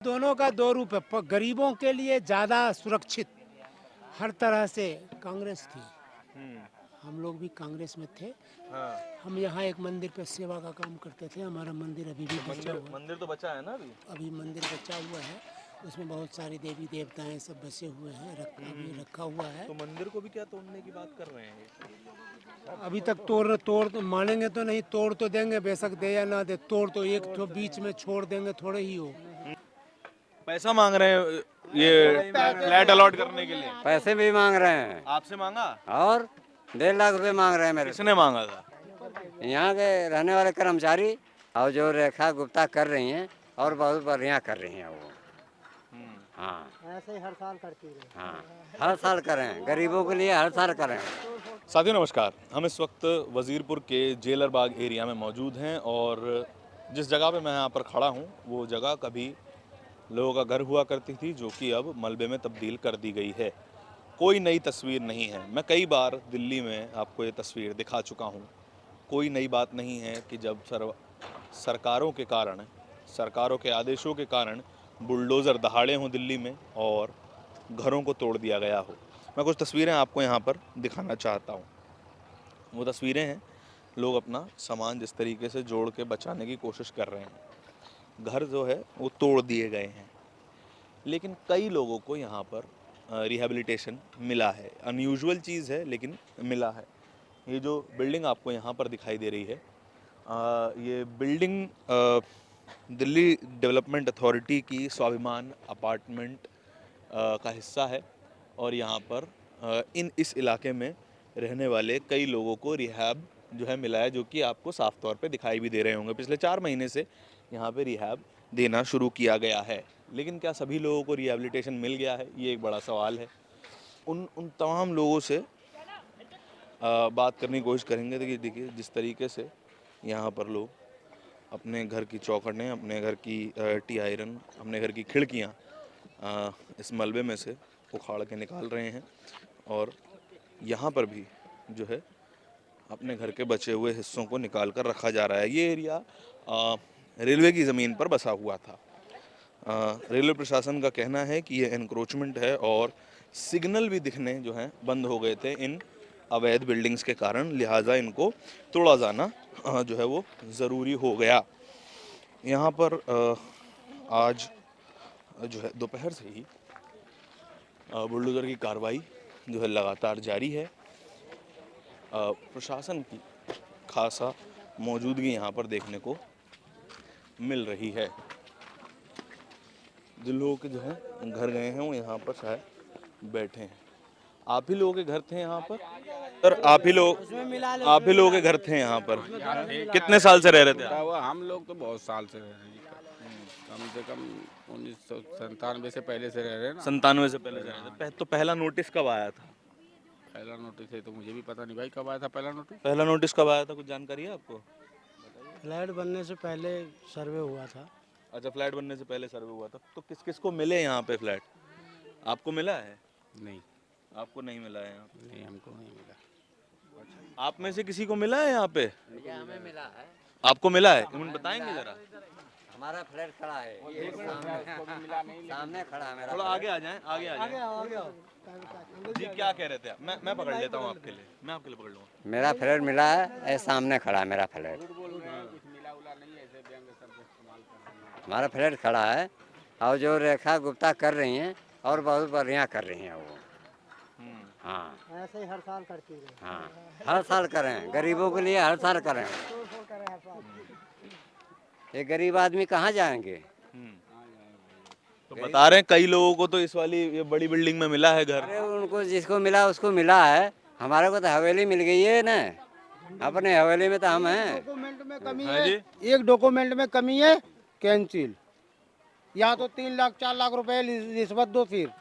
दोनों का दो रूप है। गरीबों के लिए ज़्यादा सुरक्षित हर तरह से कांग्रेस थी। हम लोग भी कांग्रेस में थे। हाँ। हम यहाँ एक मंदिर पे सेवा का काम करते थे। हमारा मंदिर अभी भी बचा हुआ है। मंदिर तो बचा है ना अभी मंदिर बचा हुआ है। उसमें बहुत सारे देवी देवताएं सब बसे हुए हैं। अभी रखा हुआ है। तो मंदिर को भी क्या तोड़ने की बात कर रहे हैं ये? अभी तक तोड़ तो मानेंगे तो नहीं, तोड़ तो देंगे, बेशक दे या ना दे। तोड़ तो एक तो बीच में छोड़ देंगे, थोड़े ही हो। पैसा मांग रहे हैं ये फ्लैट अलॉट करने के लिए। पैसे भी मांग रहे हैं आपसे मांगा? और 1.5 लाख रुपए मांग रहे हैं मेरे किसने मांगा था? से। यहाँ के रहने वाले कर्मचारी और जो रेखा गुप्ता कर रही हैं और बहुत बढ़िया कर रही हैं वो। हाँ, ऐसे ही हर साल करती रहे। हाँ, हर साल करें, गरीबों के लिए हर साल करें। साथियों नमस्कार, हम इस वक्त वजीरपुर के जेलर बाग एरिया में मौजूद हैं और जिस जगह पे मैं यहाँ पर खड़ा हूँ वो जगह कभी लोगों का घर हुआ करती थी जो कि अब मलबे में तब्दील कर दी गई है। कोई नई तस्वीर नहीं है। मैं कई बार दिल्ली में आपको ये तस्वीर दिखा चुका हूँ। कोई नई बात नहीं है कि जब सरकारों के कारण, सरकारों के आदेशों के कारण बुलडोज़र दहाड़े हों दिल्ली में और घरों को तोड़ दिया गया हो। मैं कुछ तस्वीरें आपको यहाँ पर दिखाना चाहता हूँ। वो तस्वीरें हैं, लोग अपना सामान जिस तरीके से जोड़ के बचाने की कोशिश कर रहे हैं। घर जो है वो तोड़ दिए गए हैं, लेकिन कई लोगों को यहाँ पर रिहैबिलिटेशन मिला है। अनयूजुअल चीज़ है लेकिन मिला है। ये जो बिल्डिंग आपको यहाँ पर दिखाई दे रही है, ये बिल्डिंग दिल्ली डेवलपमेंट अथॉरिटी की स्वाभिमान अपार्टमेंट का हिस्सा है और यहाँ पर इस इलाके में रहने वाले कई लोगों को रिहैब जो है मिला है, जो कि आपको साफ तौर पे दिखाई भी दे रहे होंगे। पिछले 4 महीने से यहाँ पे रिहैब देना शुरू किया गया है, लेकिन क्या सभी लोगों को रिहैबिलिटेशन मिल गया है, ये एक बड़ा सवाल है। उन तमाम लोगों से बात करने की कोशिश करेंगे। देखिए जिस तरीके से यहाँ पर लोग अपने घर की चौखटें, अपने घर की टी आयरन, अपने घर की खिड़कियाँ इस मलबे में से उखाड़ के निकाल रहे हैं और यहाँ पर भी जो है अपने घर के बचे हुए हिस्सों को निकाल कर रखा जा रहा है। ये एरिया रेलवे की ज़मीन पर बसा हुआ था। रेलवे प्रशासन का कहना है कि ये एनक्रोचमेंट है और सिग्नल भी दिखने जो हैं बंद हो गए थे इन अवैध बिल्डिंग्स के कारण, लिहाजा इनको तोड़ा जाना जो है वो ज़रूरी हो गया। यहाँ पर आज जो है दोपहर से ही बुलडोज़र की कार्रवाई जो है लगातार जारी है। प्रशासन की खासा मौजूदगी यहाँ पर देखने को मिल रही है। जिन लोगों के जो है घर गए हैं वो यहाँ पर शायद बैठे हैं। आप ही लोगों के घर थे यहाँ पर? सर आप ही लोगों के घर थे यहाँ पर? कितने साल से रह रहे थे आप? हम लोग तो बहुत साल से रह रहे हैं, कम से कम 1997 से पहले से रह रहे हैं ना। 97 से पहले से रह रहे थे। तो पहला नोटिस कब आया था? पहला नोटिस है तो मुझे भी पता नहीं भाई कब आया था पहला नोटिस। पहला नोटिस कब आया था, कुछ जानकारी है आपको? फ्लैट बनने से पहले सर्वे हुआ था। अच्छा, फ्लैट बनने से पहले सर्वे हुआ था। तो किस किस को मिले यहाँ पे फ्लैट? आपको मिला है? नहीं, आपको नहीं मिला है यहाँ पे? नहीं हमको नहीं मिला। आप में से किसी को मिला है यहाँ पे? हमें मिला है। आपको मिला है? उन्हें बताएंगे जरा। हमारा फ्लैट खड़ा है, ये सामने खड़ा है मेरा। थोड़ा आगे आ जाएं, आगे आ जाएं। जी क्या कह रहे थे आप? मैं पकड़ लेता हूँ आपके लिए, मैं आपके लिए पकड़ लूँगा। मेरा फ्लैट मिला है, ये सामने खड़ा है मेरा फ्लैट। हमारा फ्लैट खड़ा है और जो रेखा गुप्ता कर रही हैं और बहुत बढ़िया कर रही हैं वो। हाँ, ऐसे ही हर साल करती रहे। हाँ, हर साल करें, गरीबों के लिए हर साल करें। ये गरीब आदमी कहाँ जाएंगे? तो बता रहे हैं कई लोगों को तो इस वाली ये बड़ी बिल्डिंग में मिला है घर। अरे उनको जिसको मिला उसको मिला है, हमारे को तो हवेली मिल गई है ना। अपने हवेली में तो हम हैं। डॉक्यूमेंट में कमी हाँ है जी? एक डॉक्यूमेंट में कमी है, कैंसिल। या तो 3 लाख 4 लाख रुपए रिश्वत दो, फिर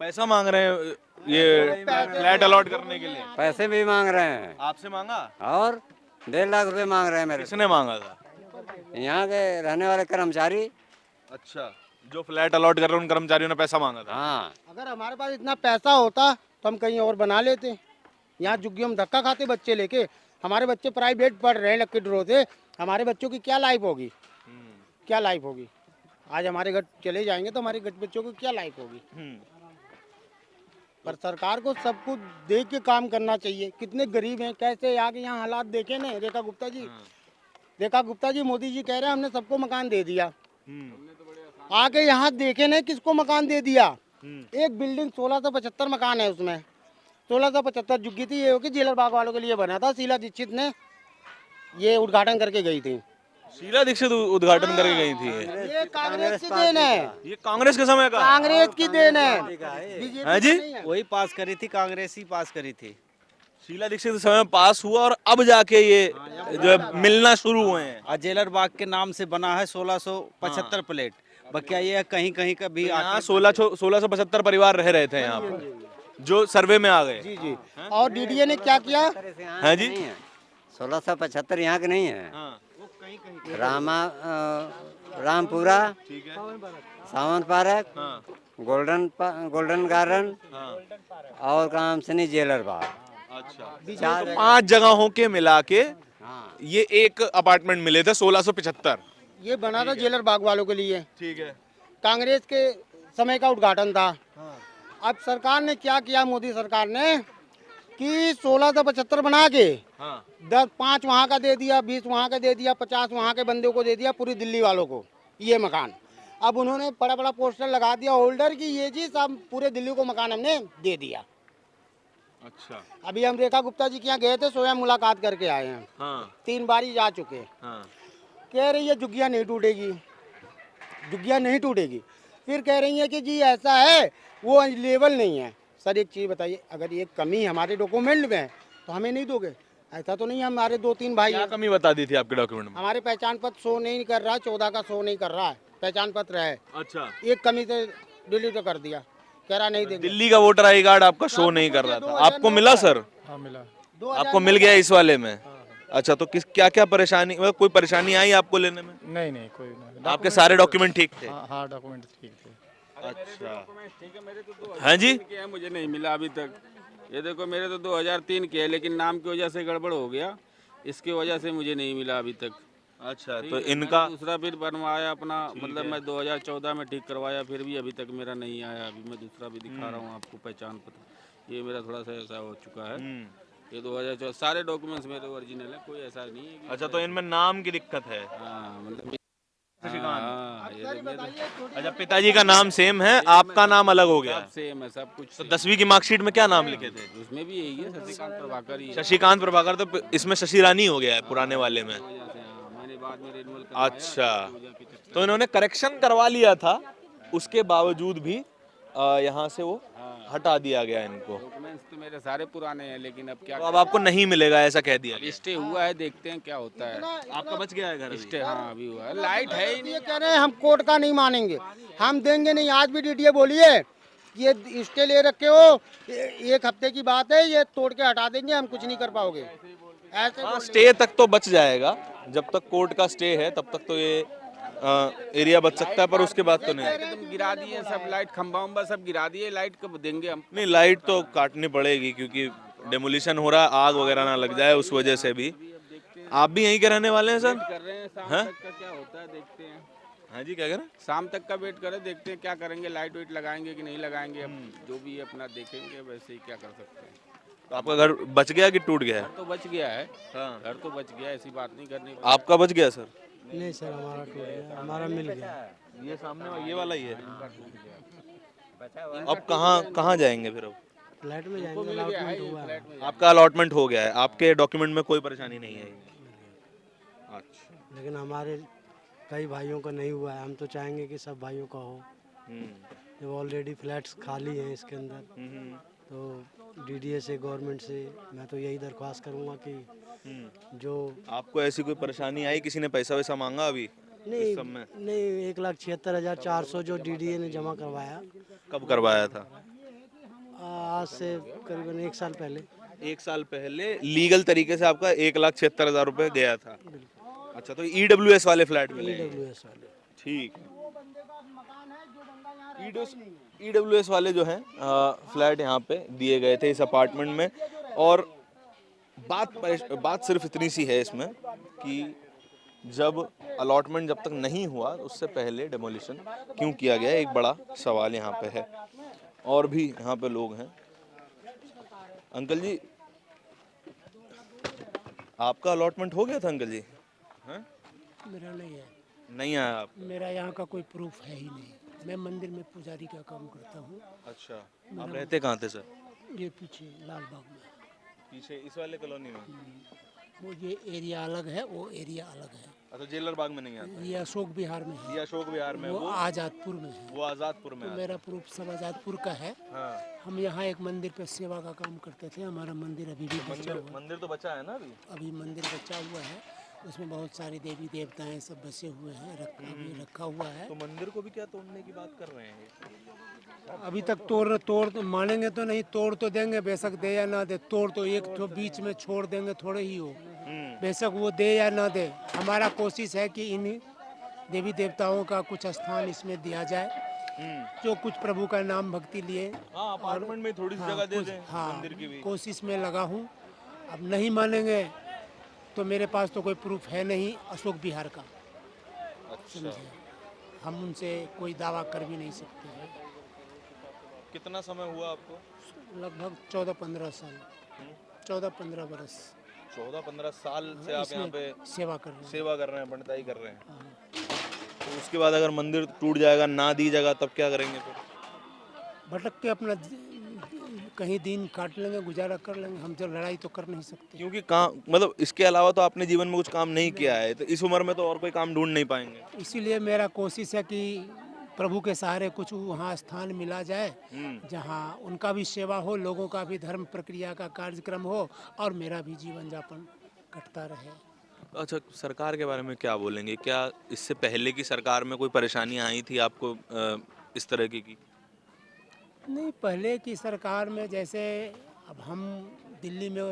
पैसा मांग रहे हैं ये फ्लैट अलॉट करने के लिए। पैसे भी मांग रहे हैं आपसे मांगा? और 1.5 लाख रुपए मांग रहे हैं मेरे किसने मांगा था? से। यहाँ के रहने वाले कर्मचारी। अच्छा, जो फ्लैट अलॉट कर रहे हैं उन कर्मचारियों ने पैसा मांगा था? हाँ, अगर हमारे पास इतना पैसा होता तो हम कहीं और बना लेते। यहाँ झुग्गी हम धक्का खाते बच्चे लेके। हमारे बच्चे प्राइवेट पढ़ रहे हैं लक्की ड्रॉ से। हमारे बच्चों की क्या लाइफ होगी? क्या लाइफ होगी? आज हमारे घर चले जाएंगे तो हमारे घर बच्चों को क्या लायक होगी। पर सरकार को सब कुछ देख के काम करना चाहिए। कितने गरीब हैं, कैसे आगे यहाँ हालात देखे ना रेखा गुप्ता जी। रेखा गुप्ता जी, मोदी जी कह रहे हैं हमने सबको मकान दे दिया। आगे यहाँ देखे ना किसको मकान दे दिया। एक बिल्डिंग 1675 मकान है, उसमें 1675 झुग्गी थी। ये हो कि जेलर बाग वालों के लिए बना था, शीला दीक्षित ने ये उद्घाटन करके गई थी। शीला दीक्षित उद्घाटन करके गई थी ये कांग्रेस की देन है, ये कांग्रेस के समय का कांग्रेस की देन है। है जी। वही पास करी थी, कांग्रेस ही पास करी थी। शीला दीक्षित के समय में पास हुआ और अब जाके ये जो है मिलना शुरू हुए हैं। और जेलर बाग के नाम से बना है 1675 प्लेट। बकिया ये है कहीं कहीं का भी यहाँ 1675 परिवार रह रहे थे यहाँ पर, जो सर्वे में आ गए। जी जी। और डीडीए ने क्या किया? है जी। 1675 यहाँ के नहीं है। हाँ, रामपुरा, ठीक है। सावन पार्क, हाँ, गोल्डन गार्डन हाँ, और काम से नहीं जेलर बाग। अच्छा, तो 5 जगहों के मिला के हाँ, ये एक अपार्टमेंट मिले थे 1675। ये बना था जेलर बाग वालों के लिए। ठीक है। कांग्रेस के समय का उद्घाटन था। अब सरकार ने क्या किया, मोदी सरकार ने, कि 1675 बना के हाँ, 5 वहाँ का दे दिया, 20 वहाँ का दे दिया, 50 वहाँ के बंदे को दे दिया, पूरी दिल्ली वालों को ये मकान। अब उन्होंने बड़ा बड़ा पोस्टर लगा दिया होल्डर की, ये जी सब पूरे दिल्ली को मकान हमने दे दिया। अच्छा, अभी हम रेखा गुप्ता जी के यहाँ गए थे, स्वयं मुलाकात करके आए हैं। हाँ, 3 बारी जा चुके। हाँ, कह रही है झुग्गियाँ नहीं टूटेगी, झुग्गियाँ नहीं टूटेगी। फिर कह रही है कि जी ऐसा है वो लेवल नहीं है। सर एक चीज़ बताइए, अगर ये कमी हमारे डॉक्यूमेंट में है तो हमें नहीं दोगे? ऐसा तो नहीं है। हमारे 2-3 भाई क्या हैं, कमी बता दी थी आपके डॉक्यूमेंट में? हमारे पहचान पत्र शो नहीं कर रहा है, 14 का शो नहीं कर रहा है, पहचान पत्र है। अच्छा, एक कमी से डिलीट कर दिया, कह रहा नहीं देंगे। दिल्ली का वोटर आई कार्ड आपका शो नहीं कर रहा था, आपको मिला सर? हाँ मिला। आपको मिल गया इस वाले में? अच्छा, तो किस क्या क्या परेशानी, मतलब कोई परेशानी आई आपको लेने में? नहीं नहीं कोई नहीं। आपके सारे डॉक्यूमेंट ठीक थे? हाँ डॉक्यूमेंट ठीक थे। अच्छा, ठीक है, मेरे तो 2003 हाँ जी। के हैं, मुझे नहीं मिला अभी तक। ये देखो मेरे तो 2003 के है, लेकिन नाम की वजह से गड़बड़ हो गया, इसकी वजह से मुझे नहीं मिला अभी तक। अच्छा, ठीक तो है, इनका मैंने दूसरा फिर बनवाया अपना, मतलब मैं 2014 में ठीक करवाया, फिर भी अभी तक मेरा नहीं आया। अभी मैं दूसरा भी दिखा रहा हूँ आपको, पहचान पत्र। ये मेरा थोड़ा सा ऐसा हो चुका है। ये 2014 सारे डॉक्यूमेंट्स मेरे ओरिजिनल है, कोई ऐसा नहीं है कि अच्छा, तो इनमें नाम की दिक्कत है। हाँ मतलब हाँ, ये देखिए, अच्छा, पिताजी का नाम सेम है, आपका नाम अलग हो गया। सब सेम है, सब कुछ तो same। 10वीं की मार्कशीट में क्या नाम लिखे थे? उसमें भी यही है, शशिकांत प्रभाकर ही है। शशिकांत प्रभाकर, तो इसमें शशि रानी हो गया है पुराने वाले में। वजह से, हाँ, मैंने बाद में रिन्यूअल करवाया। अच्छा, तो इन्होंने करेक्शन करवा लिया था, उसके बावजूद भी यहाँ से वो हटा दिया गया इनको। डॉक्यूमेंट्स तो मेरे सारे पुराने हैं, लेकिन अब क्या तो अब आपको नहीं मिलेगा ऐसा कह दिया गया। स्टे हुआ है, देखते हैं क्या होता है। आपका बच गया है घर अभी? स्टे हाँ अभी हुआ है, लाइट है ही नहीं। ये कह रहे हैं हम कोर्ट का नहीं मानेंगे, हम देंगे नहीं। आज भी डीडीए बोलिए ये स्टे ले रखे हो, एक हफ्ते की बात है, ये तोड़ के हटा देंगे, हम कुछ नहीं कर पाओगे। ऐसे हाँ, स्टे तक तो बच जाएगा, जब तक कोर्ट का स्टे है तब तक तो ये एरिया बच सकता है, पर उसके बाद तो नहीं। तुम गिरा दिए सब, लाइट खंभा उम्बा सब गिरा दिए, लाइट कब देंगे हम? नहीं, लाइट तो काटनी पड़ेगी क्योंकि डेमोलिशन हो रहा है, आग वगैरह ना लग जाए उस वजह से भी। आप भी यहीं के रहने वाले हैं सर? कर रहे हैं, शाम हाँ? तक का क्या होता है देखते हैं। हाँ जी, क्या कह रहे हैं? शाम तक का वेट करें, देखते हैं क्या करेंगे, लाइट वेट लगाएंगे कि नहीं लगाएंगे। अब जो भी है अपना देखेंगे, वैसे ही क्या कर सकते हैं। तो आपका घर बच गया कि टूट गया है? घर तो बच गया है, हाँ। घर तो बच गया, ऐसी बात नहीं करनी। आपका बच गया सर? नहीं सर, हमारा टूट गया, हमारा मिल गया। ये सामने ये वाला ही है। अब कहाँ जाएंगे फिर? अब फ्लैट में जाएंगे, अलॉटमेंट हुआ है। आपका अलॉटमेंट हो गया है, आपके डॉक्यूमेंट में कोई परेशानी नहीं है? अच्छा, लेकिन हमारे कई भाइयों का नहीं हुआ है। हम तो चाहेंगे कि सब भाइयों का हो। जब ऑलरेडी फ्लैट्स खाली हैं इसके अंदर, तो डीडीए से, गवर्नमेंट से मैं तो यही दरख्वास्त करूंगा कि जो आपको ऐसी कोई परेशानी आई, किसी ने पैसा वैसा मांगा अभी नहीं इस सब में? नहीं 1,76,400 जो डीडीए ने जमा करवाया कब करवाया था? आज से करीबन 1 साल पहले। 1 साल पहले लीगल तरीके से आपका 1,76,000 रुपए गया था। अच्छा, तो ईडब्ल्यूएस वाले फ्लैट मिले? ईडब्ल्यूएस वाले। ठीक है। ईडब्ल्यूएस वाले जो हैं फ्लैट यहाँ पे दिए गए थे इस अपार्टमेंट में। और बात सिर्फ इतनी सी है इसमें कि जब अलॉटमेंट जब तक नहीं हुआ उससे पहले डेमोलिशन क्यों किया गया, एक बड़ा सवाल यहाँ पे है। और भी यहाँ पे लोग हैं। अंकल जी, आपका अलॉटमेंट हो गया था अंकल जी? हैं? मेरा नहीं है। नहीं आया आप? मेरा यहाँ का कोई प्रूफ है ही नहीं। मैं मंदिर में पुजारी का काम करता हूँ। अच्छा, आप रहते कहाँ थे सर? ये पीछे लाल बाग में। पीछे इस वाले कॉलोनी में? वो ये एरिया अलग है, वो एरिया अलग है। अच्छा, जेलर बाग में नहीं आता? ये अशोक विहार में है। ये अशोक विहार में, वो वो आज़ादपुर में है। वो आज़ादपुर में तो आता मेरा प्रूफ सब आज़ादपुर का है। है। हाँ, हम यहाँ एक मंदिर पे सेवा का काम करते थे। हमारा मंदिर अभी भी बचा मंदिर हुआ है। मंदिर तो बचा है ना अभी? अभी मंदिर बचा हुआ है। उसमें बहुत सारे देवी देवताएं सब बसे हुए हैं, अभी रखा हुआ है। तो मंदिर को भी क्या तोड़ने की बात कर रहे हैं ये? अभी तक तोड़ मानेंगे तो नहीं, तोड़ तो देंगे, बेशक दे या ना दे। तोड़ तो एक तो बीच में छोड़ देंगे थोड़े ही हो, बेशक वो दे या ना दे। हमारा कोशिश है कि इन देवी देवताओं का कुछ स्थान इसमें दिया जाए, जो कुछ प्रभु का नाम भक्ति लिए। हाँ, अपार्टमेंट में थोड़ी सी जगह दे दें मंदिर की भी। कोशिश में लगा हूँ। अब नहीं मानेंगे तो मेरे पास तो कोई प्रूफ है नहीं अशोक विहार का, समझे। हम उनसे कोई दावा कर भी नहीं सकते हैं। कितना समय हुआ आपको? लगभग 14-15 साल, 14-15 बरस 14-15 साल से आप यहाँ पे सेवा कर रहे हैं। सेवा कर रहे हैं, पंडिताई कर रहे हैं। तो उसके बाद अगर मंदिर टूट जाएगा, ना दी जगह, तब क्या करेंगे फिर? भटक के अपना कहीं दिन काट लेंगे, गुजारा कर लेंगे। हम तो लड़ाई तो कर नहीं सकते। क्योंकि काम मतलब इसके अलावा तो आपने जीवन में कुछ काम नहीं किया है, तो इस उम्र में तो और कोई काम ढूंढ नहीं पाएंगे। इसीलिए मेरा कोशिश है कि प्रभु के सहारे कुछ वहाँ स्थान मिला जाए जहाँ उनका भी सेवा हो, लोगों का भी धर्म प्रक्रिया का कार्यक्रम हो और मेरा भी जीवन यापन कटता रहे। अच्छा, सरकार के बारे में क्या बोलेंगे? क्या इससे पहले की सरकार में कोई परेशानियां आई थी आपको इस तरह की? नहीं, पहले की सरकार में जैसे अब हम दिल्ली में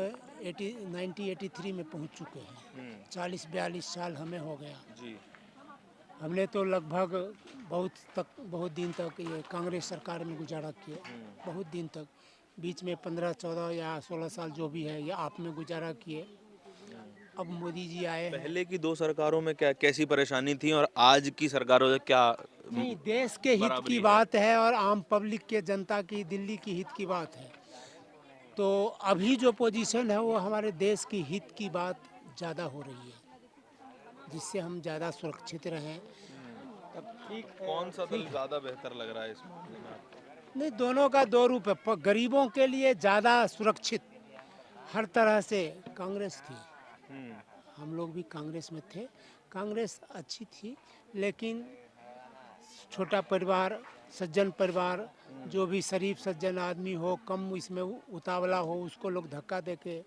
1983 में पहुंच चुके हैं। 40-42 साल हमें हो गया जी। हमने तो लगभग बहुत दिन तक ये कांग्रेस सरकार में गुजारा किया। बहुत दिन तक, बीच में 15-14 या 16 साल जो भी है ये आप में गुजारा किए। अब मोदी जी आए हैं। पहले की दो सरकारों में क्या कैसी परेशानी थी और आज की सरकारों में क्या? नहीं, देश के हित की बात है और आम पब्लिक के, जनता की, दिल्ली की हित की बात है। तो अभी जो पोजीशन है वो हमारे देश की हित की बात ज़्यादा हो रही है, जिससे हम ज़्यादा सुरक्षित रहें। तब ठीक है। कौन सा दल ज्यादा बेहतर लग रहा है इस मामले में आपको? नहीं, दोनों का दो रूप है। गरीबों के लिए ज़्यादा सुरक्षित हर तरह से कांग्रेस थी। हम लोग भी कांग्रेस में थे। कांग्रेस अच्छी थी, लेकिन छोटा परिवार, सज्जन परिवार, जो भी शरीफ सज्जन आदमी हो, कम इसमें उतावला हो, उसको लोग धक्का देके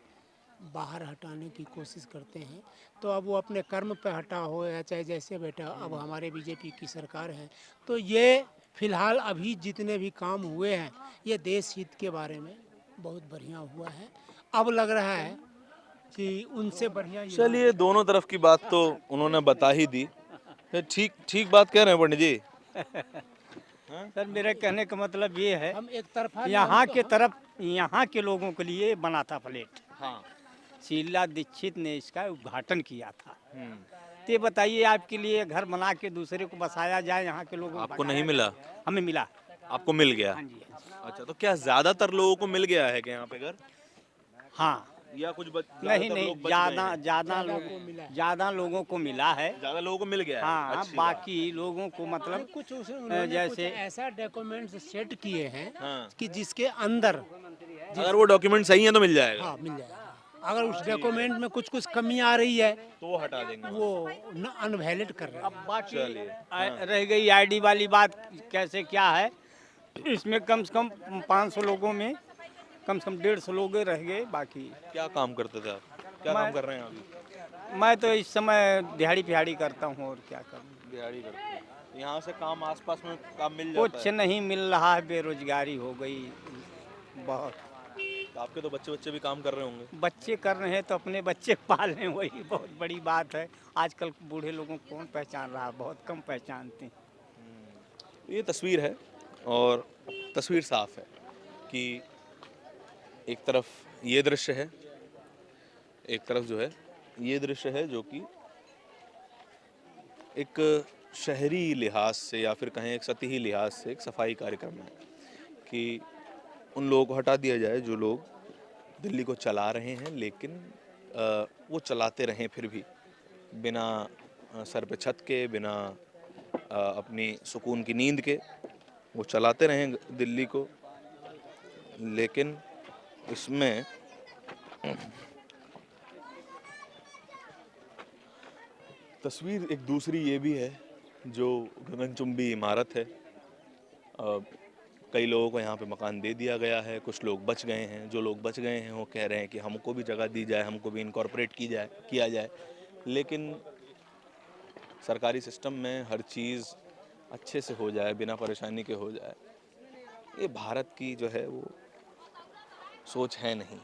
बाहर हटाने की कोशिश करते हैं। तो अब वो अपने कर्म पे हटा हो या चाहे जैसे बैठा, अब हमारे बीजेपी की सरकार है। तो ये फिलहाल अभी जितने भी काम हुए हैं ये देश हित के बारे में बहुत बढ़िया हुआ है। अब लग रहा है कि उनसे बढ़िया चलिए, दोनों तरफ की बात तो उन्होंने बता ही दी। ठीक बात कह रहे हैं पंडित जी। सर, मेरे कहने का मतलब ये है, हम एक तरफा यहाँ के तरफ यहाँ के लोगों के लिए बना था फ्लैट। हाँ। शीला दीक्षित ने इसका उद्घाटन किया था। तो बताइए, आपके लिए घर बना के दूसरे को बसाया जाए, यहाँ के लोगों को आपको नहीं मिला? हमें मिला। आपको मिल गया? हाँ जी, हाँ जी। अच्छा, तो क्या ज्यादातर लोगों को मिल गया है क्या यहाँ पे घर, हाँ, या कुछ नहीं, ज़्यादा लोगों को मिला है। ज्यादा लोगों को मिल गया है? हाँ, अच्छी बाकी लोगों को मतलब कुछ उन्होंने जैसे कुछ ऐसा डॉक्यूमेंट्स सेट किए हैं हाँ। कि जिसके अंदर बात। अगर वो डॉक्यूमेंट सही है तो मिल जाएगा। हाँ मिल जाएगा। अगर उस डॉक्यूमेंट में कुछ कमी आ रही है तो वो हटा देंगे। वो अनवैलिड कर रहे हैं। अब बाकी चलिए, रह गई आईडी वाली बात, कैसे क्या है। इसमें कम से कम 500 लोगों में कम से कम 150 लोग रह गए। बाकी क्या काम करते थे आप? क्या काम कर रहे हैं अभी? मैं तो इस समय दिहाड़ी पिहाड़ी करता हूँ, और क्या करूँ। दिहाड़ी करते हैं। यहाँ से काम आसपास में काम मिल जाता कुछ है? नहीं मिल रहा है, बेरोजगारी हो गई बहुत। तो आपके तो बच्चे भी काम कर रहे होंगे। बच्चे कर रहे हैं तो अपने बच्चे पाल रहे हैं, वही बहुत बड़ी बात है। आजकल बूढ़े लोगों को कौन पहचान रहा है, बहुत कम पहचानते हैं। ये तस्वीर है और तस्वीर साफ है कि एक तरफ ये दृश्य है, एक तरफ जो है ये दृश्य है, जो कि एक शहरी लिहाज से या फिर कहें एक सतही लिहाज से एक सफाई कार्यक्रम है कि उन लोगों को हटा दिया जाए जो लोग दिल्ली को चला रहे हैं, लेकिन वो चलाते रहें फिर भी बिना सर पे छत के, बिना अपनी सुकून की नींद के वो चलाते रहें दिल्ली को। लेकिन इसमें तस्वीर एक दूसरी ये भी है जो गगनचुंबी इमारत है। कई लोगों को यहाँ पे मकान दे दिया गया है, कुछ लोग बच गए हैं। जो लोग बच गए हैं वो कह रहे हैं कि हमको भी जगह दी जाए, हमको भी इनकॉर्पोरेट किया जाए। लेकिन सरकारी सिस्टम में हर चीज़ अच्छे से हो जाए, बिना परेशानी के हो जाए, ये भारत की जो है वो सोच है नहीं।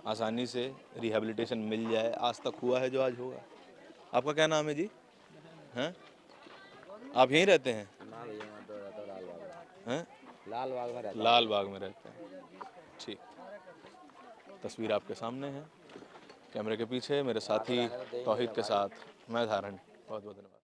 आसानी से रिहैबिलिटेशन मिल जाए, आज तक हुआ है जो आज होगा। आपका क्या नाम है जी? हैं? आप यहीं रहते हैं? हैं? लाल बाग में रहते हैं। ठीक, तस्वीर आपके सामने है, कैमरे के पीछे मेरे साथी तौहीद के साथ मैं धारण। बहुत बहुत धन्यवाद।